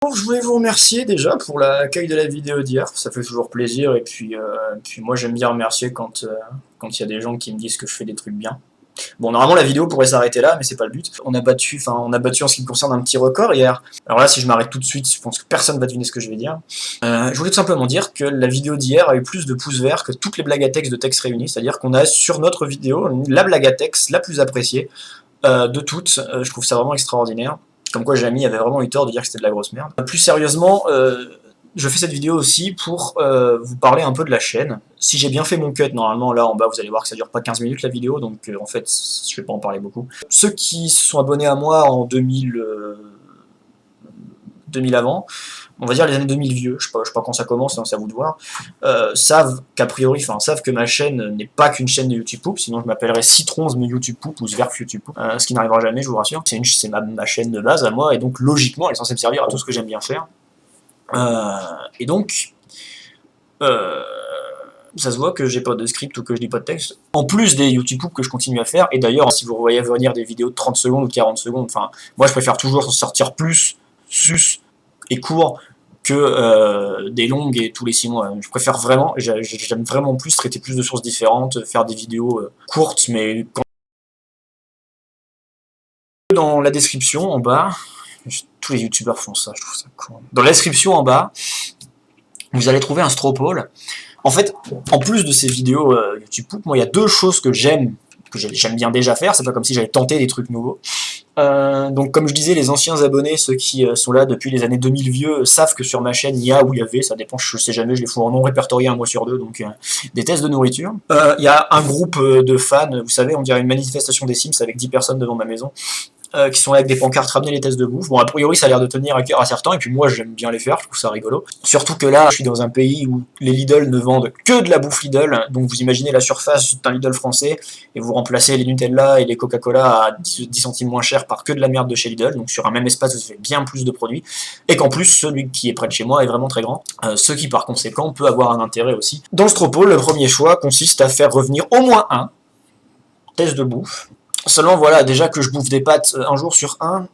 Bon, je voulais vous remercier déjà pour l'accueil de la vidéo d'hier, ça fait toujours plaisir et puis moi j'aime bien remercier quand il y a des gens qui me disent que je fais des trucs bien. Bon, normalement la vidéo pourrait s'arrêter là, mais c'est pas le but. On a battu en ce qui me concerne un petit record hier. Alors là, si je m'arrête tout de suite, je pense que personne va deviner ce que je vais dire. Je voulais tout simplement dire que la vidéo d'hier a eu plus de pouces verts que toutes les blagues à texte de texte réunies, c'est-à-dire qu'on a sur notre vidéo la blague à texte la plus appréciée de toutes. Je trouve ça vraiment extraordinaire. Comme quoi Jamie avait vraiment eu tort de dire que c'était de la grosse merde. Plus sérieusement, je fais cette vidéo aussi pour vous parler un peu de la chaîne. Si j'ai bien fait mon cut, normalement là en bas vous allez voir que ça dure pas 15 minutes la vidéo, donc en fait je vais pas en parler beaucoup. Ceux qui se sont abonnés à moi en 2000 avant, on va dire les années 2000 vieux, je sais pas quand ça commence, hein, c'est à vous de voir, savent qu'à priori, savent que ma chaîne n'est pas qu'une chaîne de YouTube Poop, sinon je m'appellerais Citrons mais YouTube Poop ou Zverf YouTube Poop, ce qui n'arrivera jamais, je vous rassure. C'est ma chaîne de base à moi, et donc logiquement elle est censée me servir à tout ce que j'aime bien faire. Et donc, ça se voit que j'ai pas de script ou que je lis pas de texte. En plus des YouTube Poop que je continue à faire, et d'ailleurs si vous voyez venir des vidéos de 30 secondes ou 40 secondes, moi je préfère toujours sortir plus, sus et court que des longues et tous les 6 mois. Je préfère vraiment, j'aime vraiment plus traiter plus de sources différentes, faire des vidéos courtes, mais dans la description en bas, tous les youtubeurs font ça, je trouve ça cool. Dans la description en bas, vous allez trouver un Stropole. En fait, en plus de ces vidéos YouTube Poop, moi il y a deux choses que j'aime bien déjà faire, c'est pas comme si j'avais tenté des trucs nouveaux. Donc comme je disais, les anciens abonnés, ceux qui sont là depuis les années 2000 vieux, savent que sur ma chaîne il y a ou il y avait, ça dépend, je sais jamais, je les fous en non répertorié un mois sur deux, donc des tests de nourriture. Il y a un groupe de fans, vous savez, on dirait une manifestation des Sims avec 10 personnes devant ma maison, qui sont là avec des pancartes, ramener les tests de bouffe. Bon, a priori, ça a l'air de tenir à cœur à certains, et puis moi, j'aime bien les faire, je trouve ça rigolo. Surtout que là, je suis dans un pays où les Lidl ne vendent que de la bouffe Lidl, donc vous imaginez la surface d'un Lidl français, et vous remplacez les Nutella et les Coca-Cola à 10 centimes moins cher par que de la merde de chez Lidl, donc sur un même espace, vous avez bien plus de produits, et qu'en plus, celui qui est près de chez moi est vraiment très grand, ce qui, par conséquent, peut avoir un intérêt aussi. Dans le Stropole, le premier choix consiste à faire revenir au moins un test de bouffe. Seulement voilà, déjà que je bouffe des pâtes un jour sur un,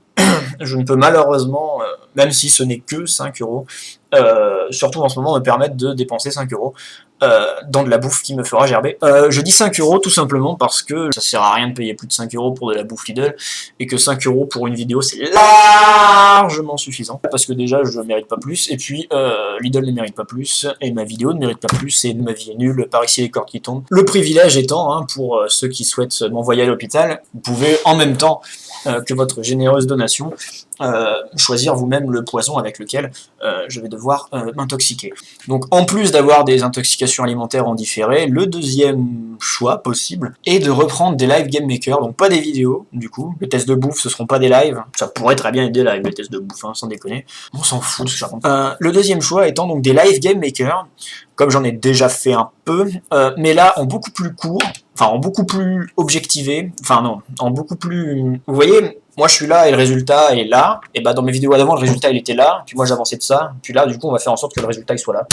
je ne peux malheureusement, même si ce n'est que 5 €, surtout en ce moment me permettre de dépenser 5 € dans de la bouffe qui me fera gerber. Je dis 5 € tout simplement parce que ça sert à rien de payer plus de 5 € pour de la bouffe Lidl, et que 5 € pour une vidéo c'est largement suffisant, parce que déjà je ne mérite pas plus, et puis Lidl ne mérite pas plus, et ma vidéo ne mérite pas plus, et ma vie est nulle, par ici les cordes qui tombent. Le privilège étant, pour ceux qui souhaitent m'envoyer à l'hôpital, vous pouvez en même temps que votre généreuse donation, choisir vous-même le poison avec lequel je vais devoir m'intoxiquer. Donc en plus d'avoir des intoxications alimentaires en différé, le deuxième choix possible est de reprendre des live game maker, donc pas des vidéos du coup, les tests de bouffe ce seront pas des lives, ça pourrait très bien être des lives les tests de bouffe, sans déconner, on s'en fout de ce genre. Le deuxième choix étant donc des live game maker, comme j'en ai déjà fait un peu, mais là en beaucoup plus court, en beaucoup plus objectivé, en beaucoup plus... Vous voyez, moi je suis là et le résultat est là, et bah dans mes vidéos d'avant le résultat il était là, puis moi j'avançais de ça, puis là du coup on va faire en sorte que le résultat il soit là.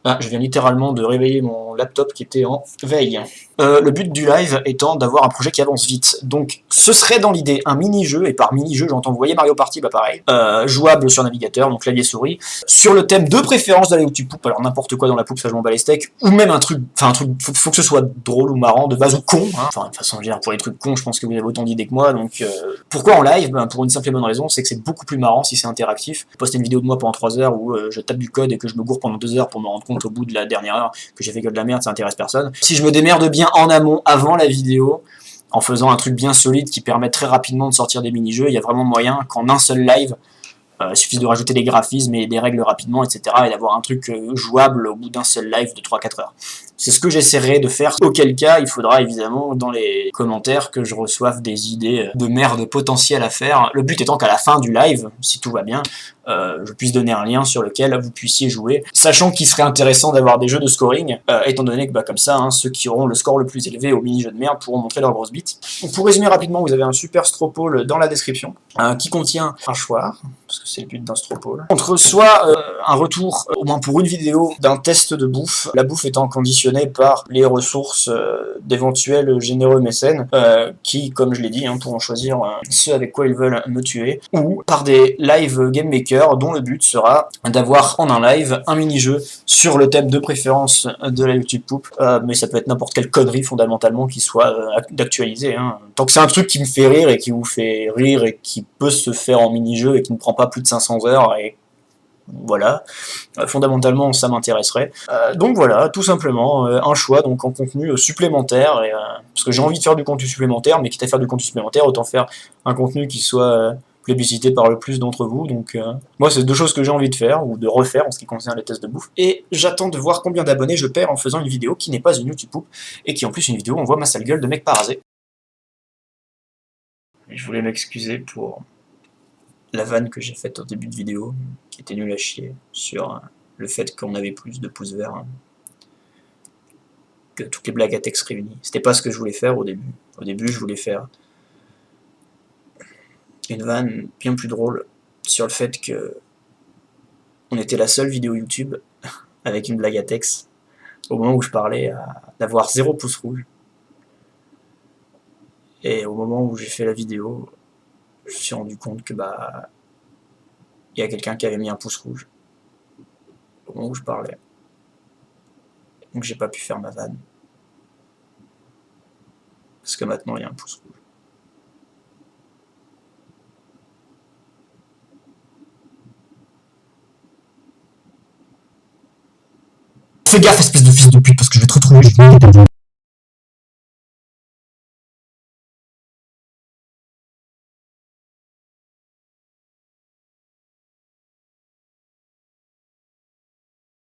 Ah, je viens littéralement de réveiller mon laptop qui était en veille. Le but du live étant d'avoir un projet qui avance vite. Donc ce serait dans l'idée un mini-jeu, et par mini-jeu j'entends, vous voyez Mario Party, bah pareil, jouable sur navigateur, donc clavier souris, sur le thème de préférence de la YouTube Poop, alors n'importe quoi dans la poupe, ça je m'en bats les steaks, ou même un truc, faut que ce soit drôle ou marrant, de base ou con, de toute façon, pour les trucs cons, je pense que vous avez autant d'idées que moi, donc pourquoi en live? Pour une simple et bonne raison, c'est que c'est beaucoup plus marrant si c'est interactif. Poster une vidéo de moi pendant 3 heures où je tape du code et que je me gourre pendant 2 heures pour me rendre compte au bout de la dernière heure que j'ai fait que de la merde, ça intéresse personne. Si je me démerde bien en amont, avant la vidéo, en faisant un truc bien solide qui permet très rapidement de sortir des mini-jeux, il y a vraiment moyen qu'en un seul live, il suffit de rajouter des graphismes et des règles rapidement, etc. et d'avoir un truc jouable au bout d'un seul live de 3-4 heures. C'est ce que j'essaierai de faire, auquel cas il faudra évidemment dans les commentaires que je reçoive des idées de merde potentielles à faire. Le but étant qu'à la fin du live, si tout va bien, je puisse donner un lien sur lequel vous puissiez jouer, sachant qu'il serait intéressant d'avoir des jeux de scoring, étant donné que comme ça, ceux qui auront le score le plus élevé au mini-jeu de merde pourront montrer leur grosse bite. Donc, pour résumer rapidement, vous avez un super Stropole dans la description, qui contient un choix, parce que c'est le but d'un Stropole, entre soit un retour, au moins pour une vidéo, d'un test de bouffe, la bouffe étant conditionnée subventionné par les ressources d'éventuels généreux mécènes qui, comme je l'ai dit, pourront choisir ce avec quoi ils veulent me tuer, ou par des live game makers dont le but sera d'avoir en un live un mini-jeu sur le thème de préférence de la YouTube Poupe, mais ça peut être n'importe quelle connerie fondamentalement qui soit d'actualiser. Tant que c'est un truc qui me fait rire et qui vous fait rire et qui peut se faire en mini-jeu et qui ne prend pas plus de 500 heures, et voilà, fondamentalement ça m'intéresserait. Donc voilà, tout simplement, un choix donc en contenu supplémentaire, parce que j'ai envie de faire du contenu supplémentaire, mais quitte à faire du contenu supplémentaire, autant faire un contenu qui soit plébiscité par le plus d'entre vous. Donc moi c'est deux choses que j'ai envie de faire, ou de refaire en ce qui concerne les tests de bouffe, et j'attends de voir combien d'abonnés je perds en faisant une vidéo qui n'est pas une YouTube Poupe, et qui en plus une vidéo où on voit ma sale gueule de mec parasé. Je voulais m'excuser pour la vanne que j'ai faite au début de vidéo, qui était nulle à chier, sur le fait qu'on avait plus de pouces verts que toutes les blagues à texte réunies. C'était pas ce que je voulais faire au début. Au début, je voulais faire une vanne bien plus drôle sur le fait que on était la seule vidéo YouTube avec une blague à texte au moment où je parlais d'avoir 0 pouce rouge. Et au moment où j'ai fait la vidéo, je me suis rendu compte que il y a quelqu'un qui avait mis un pouce rouge au moment où je parlais. Donc j'ai pas pu faire ma vanne. Parce que maintenant il y a un pouce rouge. Fais gaffe, espèce de fils de pute, parce que je vais te retrouver.